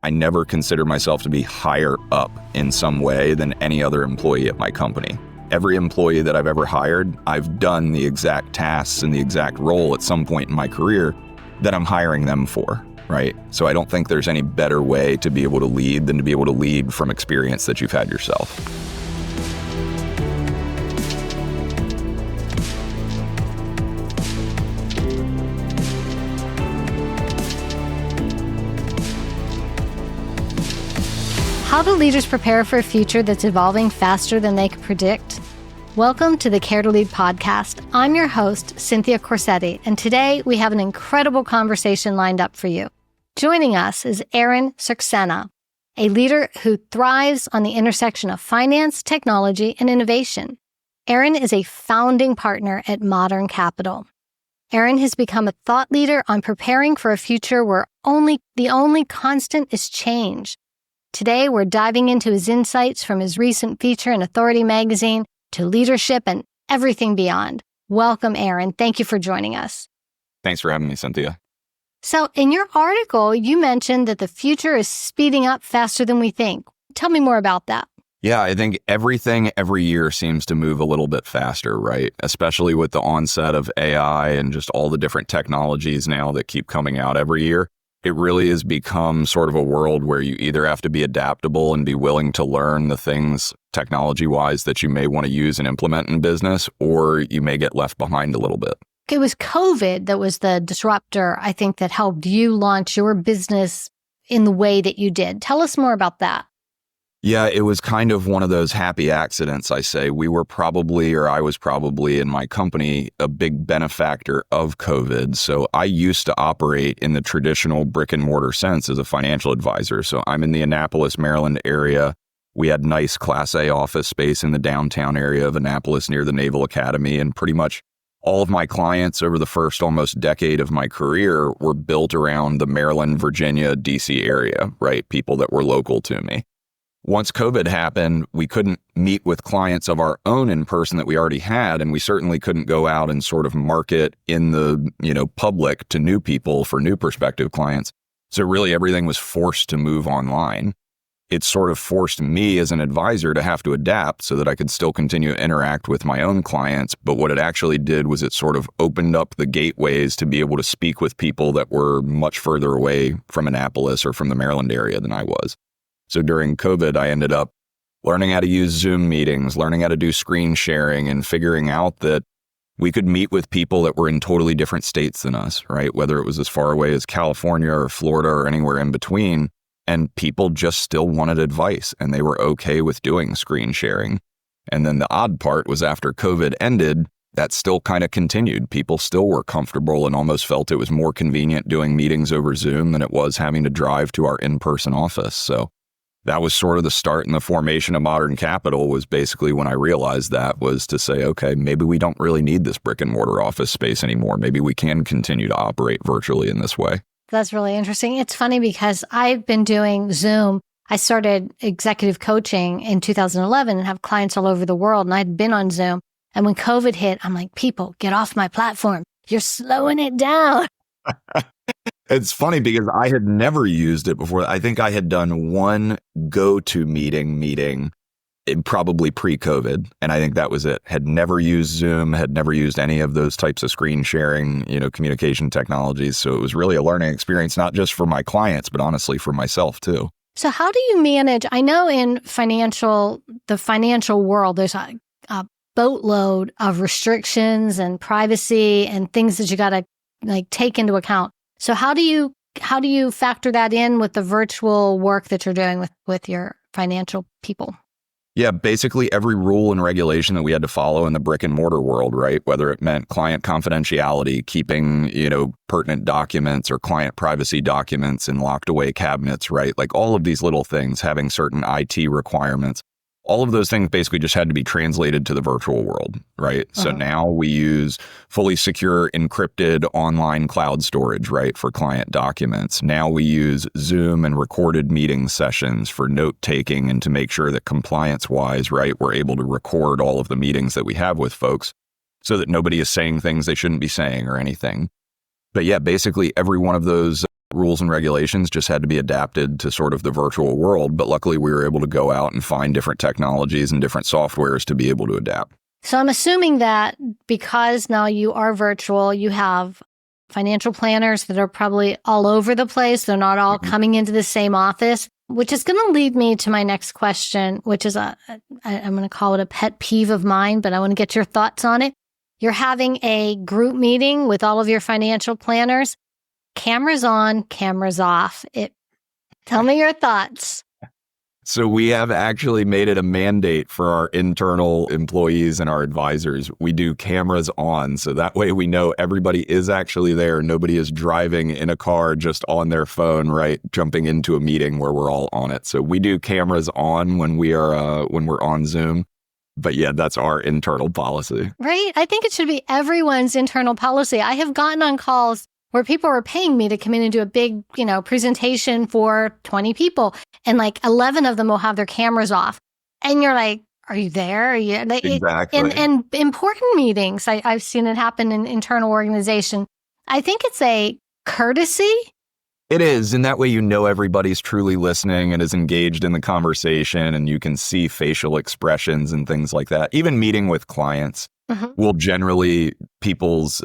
I never consider myself to be higher up in some way than any other employee at my company. Every employee that I've ever hired, I've done the exact tasks and the exact role at some point in my career that I'm hiring them for, right? So I don't think there's any better way to be able to lead than to be able to lead from experience that you've had yourself. How do leaders prepare for a future that's evolving faster than they can predict? Welcome to the Care to Lead podcast. I'm your host, Cynthia Corsetti, and today we have an incredible conversation lined up for you. Joining us is Aaron Cirksena, a leader who thrives on the intersection of finance, technology, and innovation. Aaron is a founding partner at MDRN Capital. Aaron has become a thought leader on preparing for a future where the only constant is change. Today, we're diving into his insights from his recent feature in Authority magazine to leadership and everything beyond. Welcome, Aaron. Thank you for joining us. Thanks for having me, Cynthia. So in your article, you mentioned that the future is speeding up faster than we think. Tell me more about that. Yeah, I think everything every year seems to move a little bit faster, right? Especially with the onset of AI and just all the different technologies now that keep coming out every year. It really has become sort of a world where you either have to be adaptable and be willing to learn the things technology-wise that you may want to use and implement in business, or you may get left behind a little bit. It was COVID that was the disruptor, I think, that helped you launch your business in the way that you did. Tell us more about that. Yeah, it was kind of one of those happy accidents, I say. I was probably in my company a big benefactor of COVID. So I used to operate in the traditional brick and mortar sense as a financial advisor. So I'm in the Annapolis, Maryland area. We had nice Class A office space in the downtown area of Annapolis near the Naval Academy. And pretty much all of my clients over the first almost decade of my career were built around the Maryland, Virginia, DC area, right? People that were local to me. Once COVID happened, we couldn't meet with clients of our own in person that we already had, and we certainly couldn't go out and sort of market in the, public to new people for new prospective clients. So really everything was forced to move online. It sort of forced me as an advisor to have to adapt so that I could still continue to interact with my own clients. But what it actually did was it sort of opened up the gateways to be able to speak with people that were much further away from Annapolis or from the Maryland area than I was. So during COVID, I ended up learning how to use Zoom meetings, learning how to do screen sharing, and figuring out that we could meet with people that were in totally different states than us, right? Whether it was as far away as California or Florida or anywhere in between. And people just still wanted advice, and they were okay with doing screen sharing. And then the odd part was after COVID ended, that still kind of continued. People still were comfortable and almost felt it was more convenient doing meetings over Zoom than it was having to drive to our in-person office. So that was sort of the start and the formation of MDRN Capital was basically when I realized that was to say, okay, maybe we don't really need this brick and mortar office space anymore. Maybe we can continue to operate virtually in this way. That's really interesting. It's funny because I've been doing Zoom. I started executive coaching in 2011 and have clients all over the world. And I'd been on Zoom. And when COVID hit, I'm like, people, get off my platform. You're slowing it down. It's funny because I had never used it before. I think I had done one go-to meeting probably pre-COVID. And I think that was it. Had never used Zoom, had never used any of those types of screen sharing, communication technologies. So it was really a learning experience, not just for my clients, but honestly for myself too. So how do you manage? I know in the financial world, there's a boatload of restrictions and privacy and things that you got to take into account. So how do you factor that in with the virtual work that you're doing with your financial people? Yeah, basically every rule and regulation that we had to follow in the brick and mortar world, right? Whether it meant client confidentiality, keeping, pertinent documents or client privacy documents in locked away cabinets, right? Like all of these little things, having certain IT requirements. All of those things basically just had to be translated to the virtual world, right? So now we use fully secure encrypted online cloud storage, right, for client documents. Now we use Zoom and recorded meeting sessions for note taking and to make sure that compliance wise, right, we're able to record all of the meetings that we have with folks so that nobody is saying things they shouldn't be saying or anything. But yeah, basically every one of those rules and regulations just had to be adapted to sort of the virtual world. But luckily, we were able to go out and find different technologies and different softwares to be able to adapt. So I'm assuming that because now you are virtual, you have financial planners that are probably all over the place. They're not all coming into the same office, which is going to lead me to my next question, which is I'm going to call it a pet peeve of mine, but I want to get your thoughts on it. You're having a group meeting with all of your financial planners, cameras on, cameras off. Tell me your thoughts. So we have actually made it a mandate for our internal employees and our advisors. We do cameras on, so that way we know everybody is actually there. Nobody is driving in a car just on their phone, right? Jumping into a meeting where we're all on it. So we do cameras on when we're on Zoom. But yeah, that's our internal policy. Right? I think it should be everyone's internal policy. I have gotten on calls where people are paying me to come in and do a big, presentation for 20 people. And like 11 of them will have their cameras off. And you're like, are you there? Exactly. And important meetings, I've seen it happen in internal organization. I think it's a courtesy. It is. And that way, everybody's truly listening and is engaged in the conversation, and you can see facial expressions and things like that. Even meeting with clients. We'll generally, people's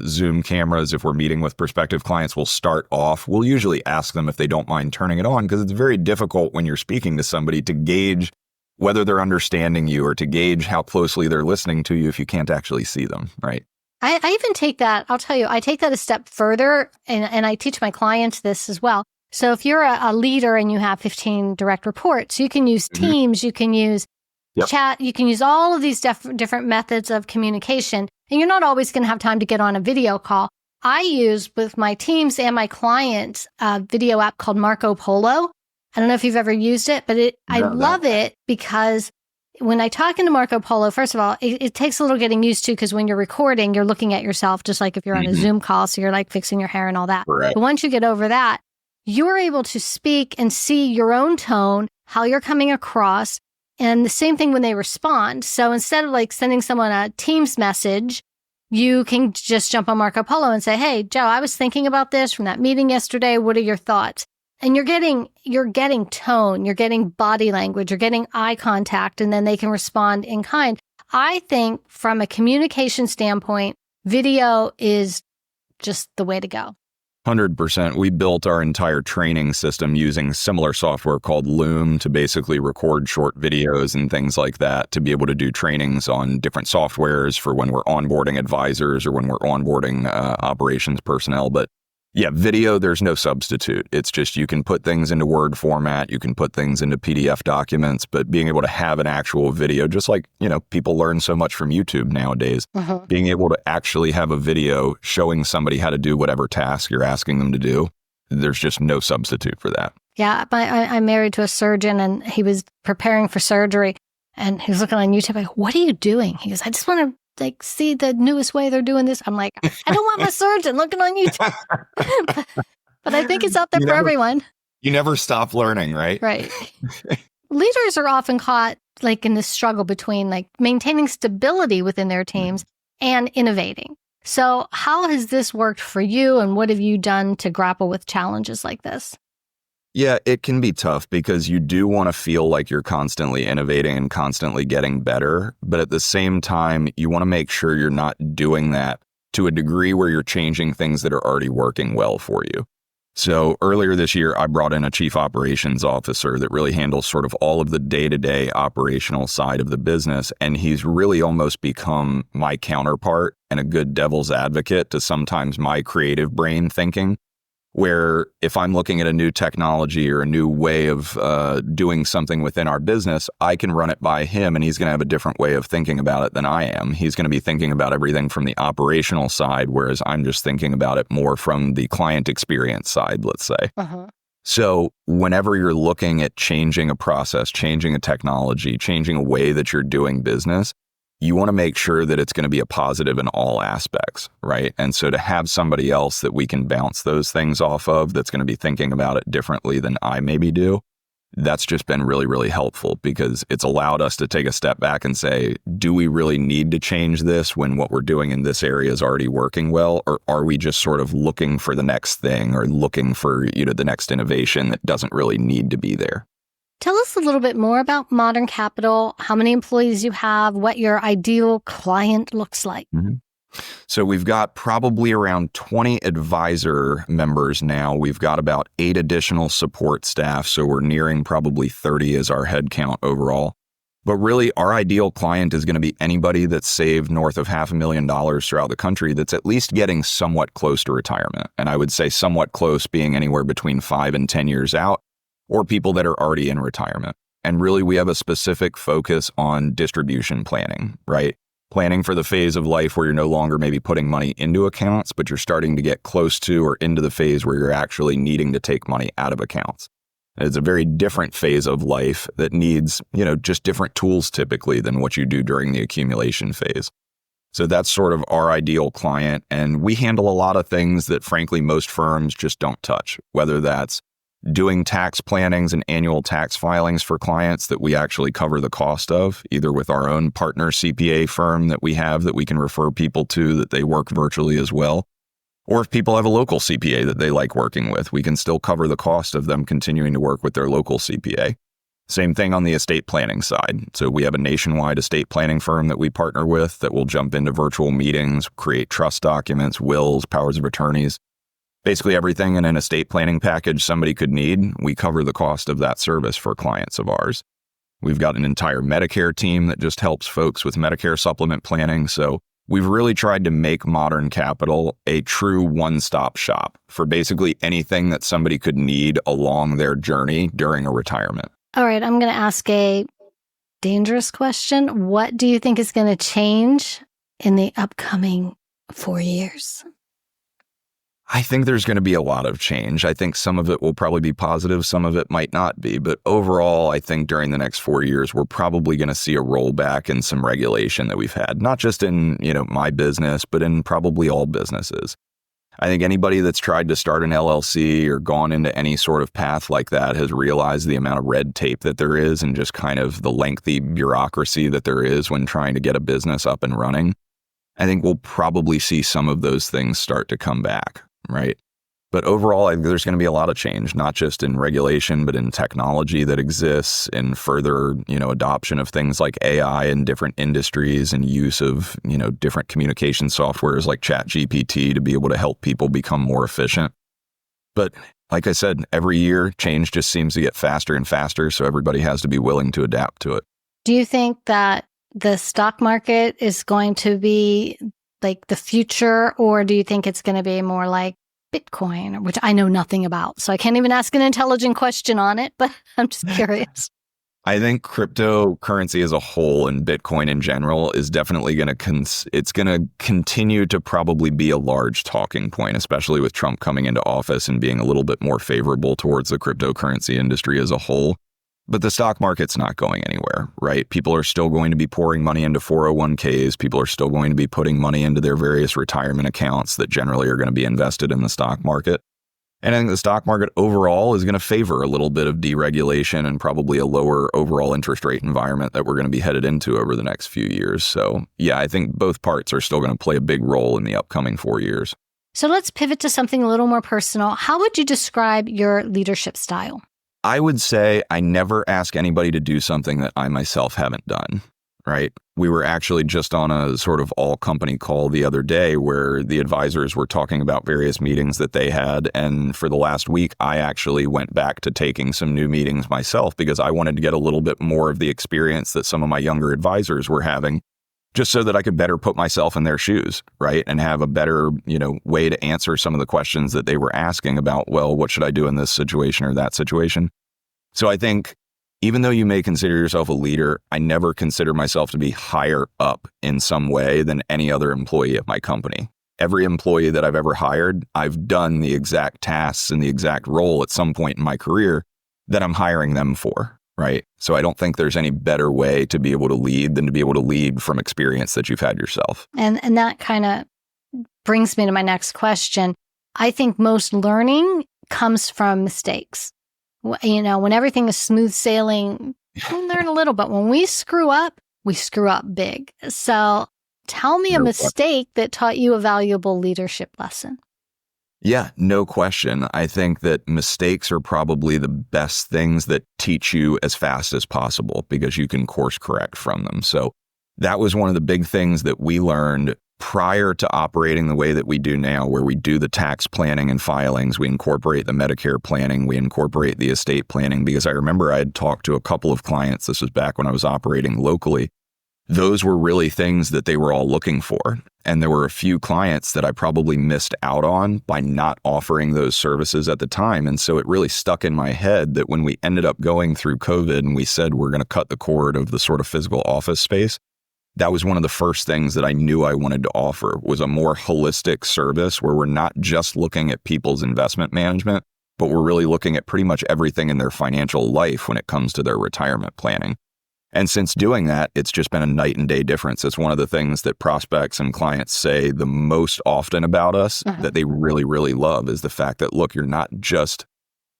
Zoom cameras, if we're meeting with prospective clients, will start off. We'll usually ask them if they don't mind turning it on, because it's very difficult when you're speaking to somebody to gauge whether they're understanding you or to gauge how closely they're listening to you if you can't actually see them, right? I even take that, I'll tell you, I take that a step further, and I teach my clients this as well. So if you're a leader and you have 15 direct reports, you can use Teams, you can use chat, you can use all of these different methods of communication, and you're not always going to have time to get on a video call. I use with my teams and my clients a video app called Marco Polo. I don't know if you've ever used it, but I love it because when I talk into Marco Polo, first of all, it takes a little getting used to, because when you're recording, you're looking at yourself just like if you're on a Zoom call, so you're like fixing your hair and all that. Right. But once you get over that, you're able to speak and see your own tone, how you're coming across. And the same thing when they respond. So instead of like sending someone a Teams message, you can just jump on Marco Polo and say, hey, Joe, I was thinking about this from that meeting yesterday. What are your thoughts? And you're getting tone, you're getting body language, you're getting eye contact, and then they can respond in kind. I think from a communication standpoint, video is just the way to go. 100%. We built our entire training system using similar software called Loom to basically record short videos and things like that, to be able to do trainings on different softwares for when we're onboarding advisors or when we're onboarding operations personnel. But yeah, video, there's no substitute. It's just you can put things into Word format, you can put things into PDF documents, but being able to have an actual video, just like, people learn so much from YouTube nowadays, being able to actually have a video showing somebody how to do whatever task you're asking them to do, there's just no substitute for that. Yeah, I'm married to a surgeon, and he was preparing for surgery, and he was looking on YouTube, like, what are you doing? He goes, I just want to see the newest way they're doing this. I'm like, I don't want my surgeon looking on YouTube. But I think it's out there for everyone. You never stop learning, right? Right. Leaders are often caught like in this struggle between like maintaining stability within their teams and innovating. So how has this worked for you, and what have you done to grapple with challenges like this? Yeah, it can be tough because you do want to feel like you're constantly innovating and constantly getting better. But at the same time, you want to make sure you're not doing that to a degree where you're changing things that are already working well for you. So earlier this year, I brought in a chief operations officer that really handles sort of all of the day-to-day operational side of the business. And he's really almost become my counterpart and a good devil's advocate to sometimes my creative brain thinking, where if I'm looking at a new technology or a new way of doing something within our business, I can run it by him, and he's going to have a different way of thinking about it than I am. He's going to be thinking about everything from the operational side, whereas I'm just thinking about it more from the client experience side, let's say. So whenever you're looking at changing a process, changing a technology, changing a way that you're doing business, you want to make sure that it's going to be a positive in all aspects, right? And so to have somebody else that we can bounce those things off of that's going to be thinking about it differently than I maybe do, That's just been really, really helpful because it's allowed us to take a step back and say, do we really need to change this when what we're doing in this area is already working well? Or are we just sort of looking for the next thing or looking for, the next innovation that doesn't really need to be there? Tell us a little bit more about Modern Capital, how many employees you have, what your ideal client looks like. Mm-hmm. So we've got probably around 20 advisor members now. We've got about 8 additional support staff. So we're nearing probably 30 as our head count overall. But really, our ideal client is going to be anybody that's saved north of $500,000 throughout the country that's at least getting somewhat close to retirement. And I would say somewhat close being anywhere between 5 and 10 years out, or people that are already in retirement. And really, we have a specific focus on distribution planning, right? Planning for the phase of life where you're no longer maybe putting money into accounts, but you're starting to get close to or into the phase where you're actually needing to take money out of accounts. And it's a very different phase of life that needs, just different tools typically than what you do during the accumulation phase. So that's sort of our ideal client. And we handle a lot of things that frankly, most firms just don't touch, whether that's doing tax plannings and annual tax filings for clients that we actually cover the cost of, either with our own partner CPA firm that we have that we can refer people to that they work virtually as well. Or if people have a local CPA that they like working with, we can still cover the cost of them continuing to work with their local CPA. Same thing on the estate planning side. So we have a nationwide estate planning firm that we partner with that will jump into virtual meetings, create trust documents, wills, powers of attorneys. Basically everything in an estate planning package somebody could need, we cover the cost of that service for clients of ours. We've got an entire Medicare team that just helps folks with Medicare supplement planning. So we've really tried to make Modern Capital a true one-stop shop for basically anything that somebody could need along their journey during a retirement. All right, I'm going to ask a dangerous question. What do you think is going to change in the upcoming 4 years? I think there's going to be a lot of change. I think some of it will probably be positive, some of it might not be. But overall, I think during the next 4 years, we're probably going to see a rollback in some regulation that we've had, not just in, my business, but in probably all businesses. I think anybody that's tried to start an LLC or gone into any sort of path like that has realized the amount of red tape that there is and just kind of the lengthy bureaucracy that there is when trying to get a business up and running. I think we'll probably see some of those things start to come back. Right. But overall, I think there's going to be a lot of change, not just in regulation, but in technology that exists, in further, adoption of things like AI in different industries and use of, different communication softwares like ChatGPT to be able to help people become more efficient. But like I said, every year change just seems to get faster and faster. So everybody has to be willing to adapt to it. Do you think that the stock market is going to be like the future, or do you think it's going to be more like Bitcoin, which I know nothing about, so I can't even ask an intelligent question on it, but I'm just curious. I think cryptocurrency as a whole and Bitcoin in general is definitely going to it's going to continue to probably be a large talking point, especially with Trump coming into office and being a little bit more favorable towards the cryptocurrency industry as a whole. But the stock market's not going anywhere, right? People are still going to be pouring money into 401ks. People are still going to be putting money into their various retirement accounts that generally are going to be invested in the stock market. And I think the stock market overall is going to favor a little bit of deregulation and probably a lower overall interest rate environment that we're going to be headed into over the next few years. So yeah, I think both parts are still going to play a big role in the upcoming 4 years. So let's pivot to something a little more personal. How would you describe your leadership style? I would say I never ask anybody to do something that I myself haven't done, right? We were actually just on a sort of all company call the other day where the advisors were talking about various meetings that they had. And for the last week, I actually went back to taking some new meetings myself because I wanted to get a little bit more of the experience that some of my younger advisors were having, just so that I could better put myself in their shoes, right? And have a better, way to answer some of the questions that they were asking about, well, what should I do in this situation or that situation? So I think even though you may consider yourself a leader, I never consider myself to be higher up in some way than any other employee at my company. Every employee that I've ever hired, I've done the exact tasks and the exact role at some point in my career that I'm hiring them for. Right. So I don't think there's any better way to be able to lead than to be able to lead from experience that you've had yourself. And that kind of brings me to my next question. I think most learning comes from mistakes. When everything is smooth sailing, we learn a little, but when we screw up big. So tell me a mistake that taught you a valuable leadership lesson. Yeah, no question. I think that mistakes are probably the best things that teach you as fast as possible because you can course correct from them. So that was one of the big things that we learned prior to operating the way that we do now, where we do the tax planning and filings, we incorporate the Medicare planning, we incorporate the estate planning, because I remember I had talked to a couple of clients, this was back when I was operating locally. Those were really things that they were all looking for. And there were a few clients that I probably missed out on by not offering those services at the time. And so it really stuck in my head that when we ended up going through COVID and we said we're going to cut the cord of the sort of physical office space, that was one of the first things that I knew I wanted to offer, was a more holistic service where we're not just looking at people's investment management, but we're really looking at pretty much everything in their financial life when it comes to their retirement planning. And since doing that, it's just been a night and day difference. It's one of the things that prospects and clients say the most often about us that they really, really love is the fact that, look, you're not just,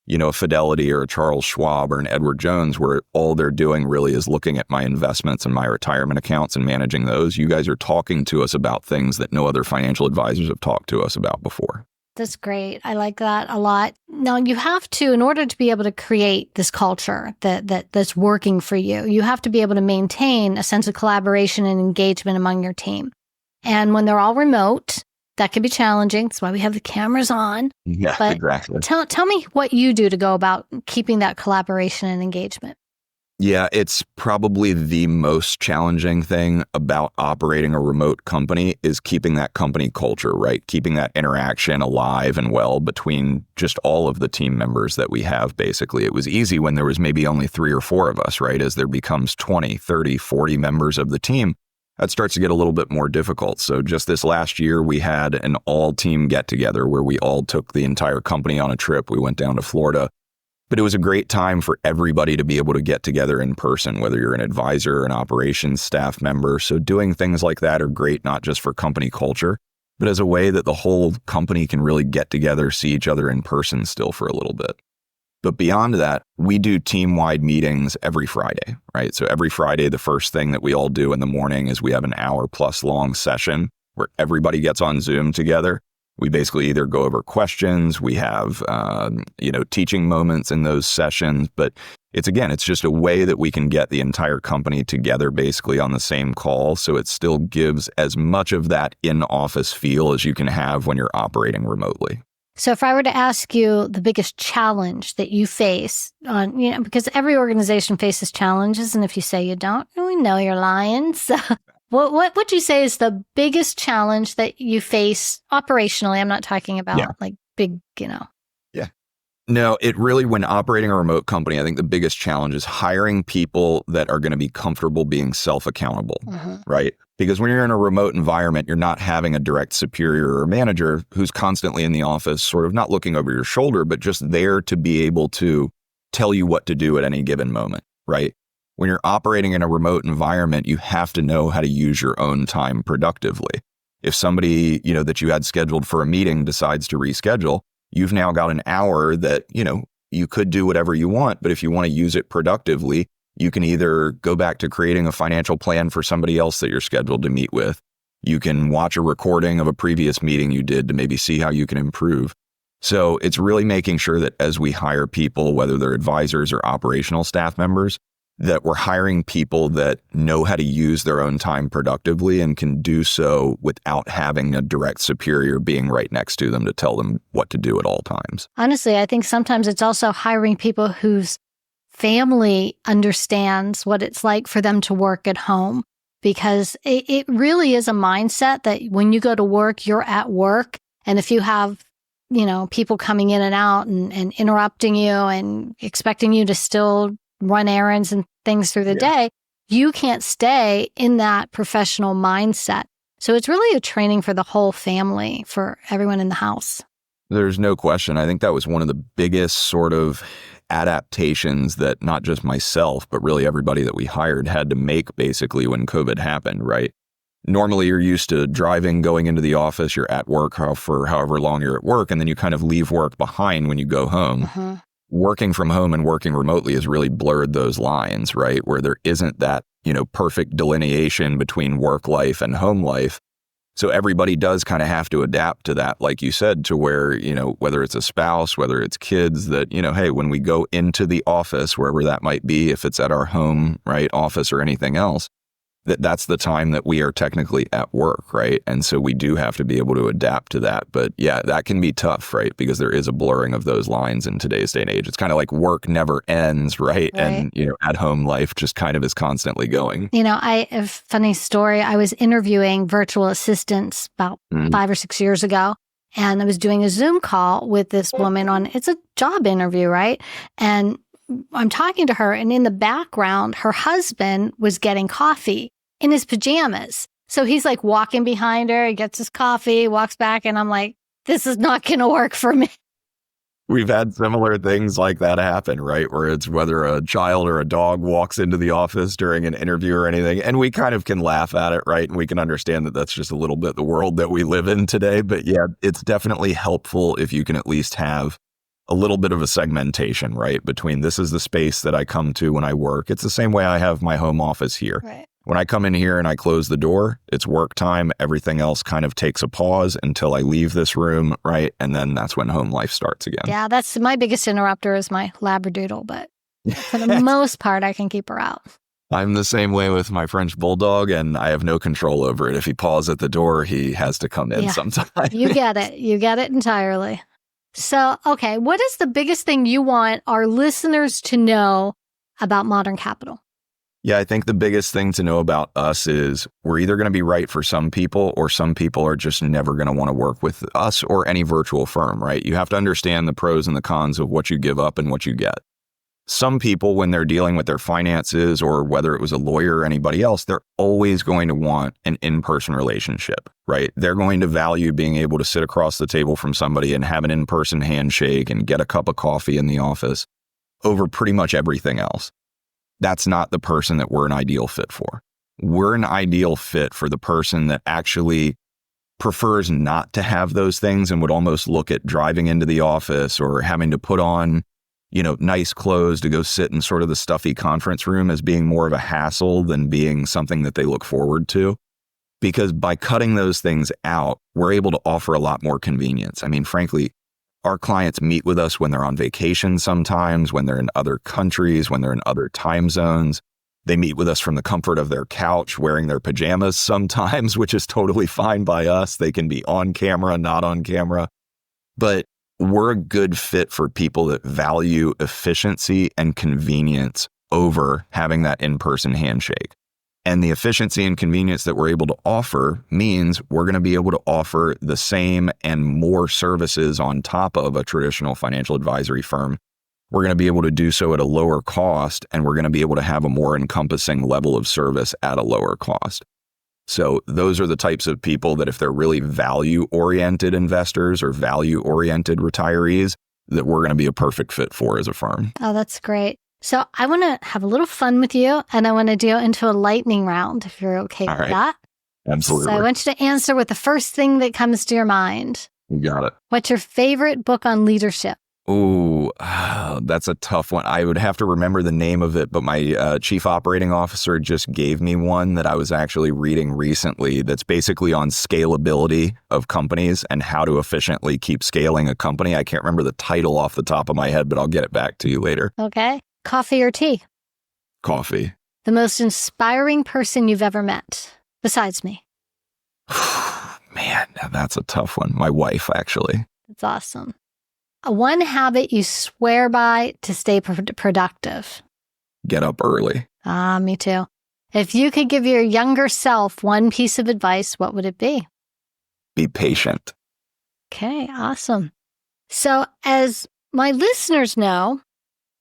a Fidelity or a Charles Schwab or an Edward Jones, where all they're doing really is looking at my investments and my retirement accounts and managing those. You guys are talking to us about things that no other financial advisors have talked to us about before. That's great. I like that a lot. Now, you have to, in order to be able to create this culture that's working for you, you have to be able to maintain a sense of collaboration and engagement among your team. And when they're all remote, that can be challenging. That's why we have the cameras on. Yeah, but exactly. Tell me what you do to go about keeping that collaboration and engagement. Yeah, it's probably the most challenging thing about operating a remote company is keeping that company culture, right? Keeping that interaction alive and well between just all of the team members that we have, basically. It was easy when there was maybe only 3 or 4 of us, right? As there becomes 20, 30, 40 members of the team, that starts to get a little bit more difficult. So just this last year, we had an all-team get-together where we all took the entire company on a trip. We went down to Florida. But it was a great time for everybody to be able to get together in person, whether you're an advisor or an operations staff member. So doing things like that are great, not just for company culture, but as a way that the whole company can really get together, see each other in person still for a little bit. But beyond that, we do team-wide meetings every Friday, right? So every Friday, the first thing that we all do in the morning is we have an hour-plus long session where everybody gets on Zoom together. We basically either go over questions, we have, teaching moments in those sessions, but it's just a way that we can get the entire company together basically on the same call. So it still gives as much of that in-office feel as you can have when you're operating remotely. So if I were to ask you the biggest challenge that you face because every organization faces challenges, and if you say you don't, we know you're lying. So what would you say is the biggest challenge that you face operationally? I'm not talking about like big, Yeah. No, it really, when operating a remote company, I think the biggest challenge is hiring people that are going to be comfortable being self-accountable, right? Because when you're in a remote environment, you're not having a direct superior or manager who's constantly in the office, sort of not looking over your shoulder, but just there to be able to tell you what to do at any given moment, right? When you're operating in a remote environment, you have to know how to use your own time productively. If somebody, that you had scheduled for a meeting decides to reschedule, you've now got an hour that, you could do whatever you want, but if you want to use it productively, you can either go back to creating a financial plan for somebody else that you're scheduled to meet with. You can watch a recording of a previous meeting you did to maybe see how you can improve. So it's really making sure that as we hire people, whether they're advisors or operational staff members, that we're hiring people that know how to use their own time productively and can do so without having a direct superior being right next to them to tell them what to do at all times. Honestly, I think sometimes it's also hiring people whose family understands what it's like for them to work at home, because it really is a mindset that when you go to work, you're at work. And if you have, people coming in and out and interrupting you and expecting you to still run errands and things through the day, you can't stay in that professional mindset. So it's really a training for the whole family, for everyone in the house. There's no question. I think that was one of the biggest sort of adaptations that not just myself, but really everybody that we hired had to make basically when COVID happened, right? Normally you're used to driving, going into the office, you're at work for however long you're at work, and then you kind of leave work behind when you go home. working from home and working remotely has really blurred those lines, right? Where there isn't that, perfect delineation between work life and home life. So everybody does kind of have to adapt to that, like you said, to where, whether it's a spouse, whether it's kids, that, hey, when we go into the office, wherever that might be, if it's at our home, right, office or anything else, that's the time that we are technically at work, right? And so we do have to be able to adapt to that. But yeah, that can be tough, right? Because there is a blurring of those lines in today's day and age. It's kind of like work never ends, right? And, at home life just kind of is constantly going. I have a funny story. I was interviewing virtual assistants about 5 or 6 years ago. And I was doing a Zoom call with this woman it's a job interview, right? And I'm talking to her, and in the background, her husband was getting coffee in his pajamas. So he's like walking behind her, he gets his coffee, walks back, and I'm like, this is not going to work for me. We've had similar things like that happen, right? Where it's whether a child or a dog walks into the office during an interview or anything, and we kind of can laugh at it, right? And we can understand that that's just a little bit the world that we live in today. But yeah, it's definitely helpful if you can at least have a little bit of a segmentation, right? Between this is the space that I come to when I work. It's the same way I have my home office here. Right. When I come in here and I close the door, it's work time. Everything else kind of takes a pause until I leave this room, right? And then that's when home life starts again. Yeah, that's my biggest interrupter is my Labradoodle, but for the most part, I can keep her out. I'm the same way with my French Bulldog, and I have no control over it. If he paws at the door, he has to come in sometime. You get it. You get it entirely. So, okay, what is the biggest thing you want our listeners to know about Modern Capital? Yeah, I think the biggest thing to know about us is we're either going to be right for some people, or some people are just never going to want to work with us or any virtual firm, right? You have to understand the pros and the cons of what you give up and what you get. Some people, when they're dealing with their finances, or whether it was a lawyer or anybody else, they're always going to want an in-person relationship, right? They're going to value being able to sit across the table from somebody and have an in-person handshake and get a cup of coffee in the office over pretty much everything else. That's not the person that we're an ideal fit for. We're an ideal fit for the person that actually prefers not to have those things and would almost look at driving into the office or having to put on, nice clothes to go sit in sort of the stuffy conference room as being more of a hassle than being something that they look forward to. Because by cutting those things out, we're able to offer a lot more convenience. I mean, frankly, our clients meet with us when they're on vacation sometimes, when they're in other countries, when they're in other time zones. They meet with us from the comfort of their couch, wearing their pajamas sometimes, which is totally fine by us. They can be on camera, not on camera. But we're a good fit for people that value efficiency and convenience over having that in-person handshake. And the efficiency and convenience that we're able to offer means we're going to be able to offer the same and more services on top of a traditional financial advisory firm. We're going to be able to do so at a lower cost, and we're going to be able to have a more encompassing level of service at a lower cost. So those are the types of people that if they're really value-oriented investors or value-oriented retirees, that we're going to be a perfect fit for as a firm. Oh, that's great. So I want to have a little fun with you, and I want to go into a lightning round, if you're okay with that. Absolutely. So I want you to answer with the first thing that comes to your mind. You got it. What's your favorite book on leadership? Ooh, that's a tough one. I would have to remember the name of it, but my chief operating officer just gave me one that I was actually reading recently that's basically on scalability of companies and how to efficiently keep scaling a company. I can't remember the title off the top of my head, but I'll get it back to you later. Okay. Coffee or tea? Coffee. The most inspiring person you've ever met, besides me? Man, that's a tough one. My wife, actually. That's awesome. One habit you swear by to stay productive? Get up early. Me too. If you could give your younger self one piece of advice, what would it be? Be patient. Okay, awesome. So as my listeners know,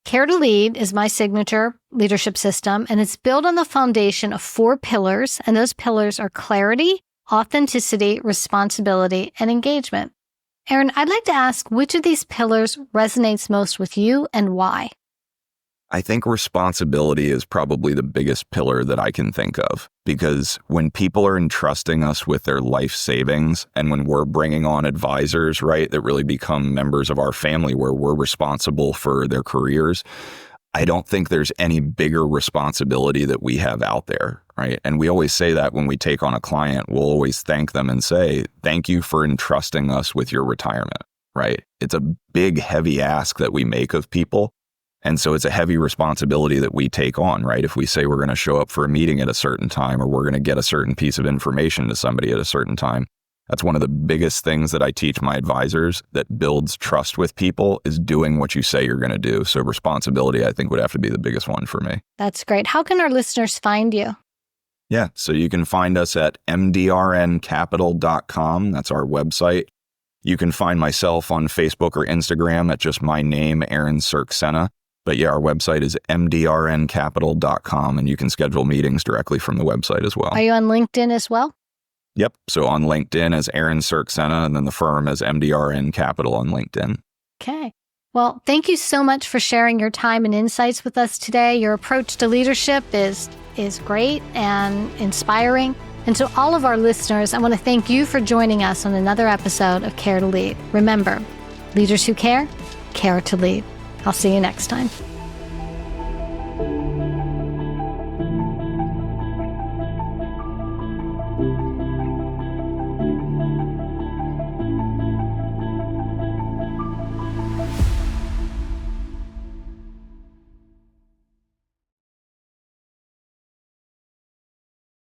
Care to Lead is my signature leadership system, and it's built on the foundation of 4 pillars, and those pillars are clarity, authenticity, responsibility, and engagement. Aaron, I'd like to ask which of these pillars resonates most with you and why? I think responsibility is probably the biggest pillar that I can think of, because when people are entrusting us with their life savings and when we're bringing on advisors, right, that really become members of our family where we're responsible for their careers, I don't think there's any bigger responsibility that we have out there, right? And we always say that when we take on a client, we'll always thank them and say, thank you for entrusting us with your retirement, right? It's a big, heavy ask that we make of people. And so it's a heavy responsibility that we take on, right? If we say we're going to show up for a meeting at a certain time or we're going to get a certain piece of information to somebody at a certain time, that's one of the biggest things that I teach my advisors that builds trust with people is doing what you say you're going to do. So responsibility, I think, would have to be the biggest one for me. That's great. How can our listeners find you? Yeah, so you can find us at MDRNcapital.com. That's our website. You can find myself on Facebook or Instagram at just my name, Aaron Cirksena. But yeah, our website is MDRNcapital.com, and you can schedule meetings directly from the website as well. Are you on LinkedIn as well? Yep. So on LinkedIn as Aaron Cirksena, and then the firm as MDRN Capital on LinkedIn. Okay. Well, thank you so much for sharing your time and insights with us today. Your approach to leadership is great and inspiring. And to all of our listeners, I want to thank you for joining us on another episode of Care to Lead. Remember, leaders who care to lead. I'll see you next time.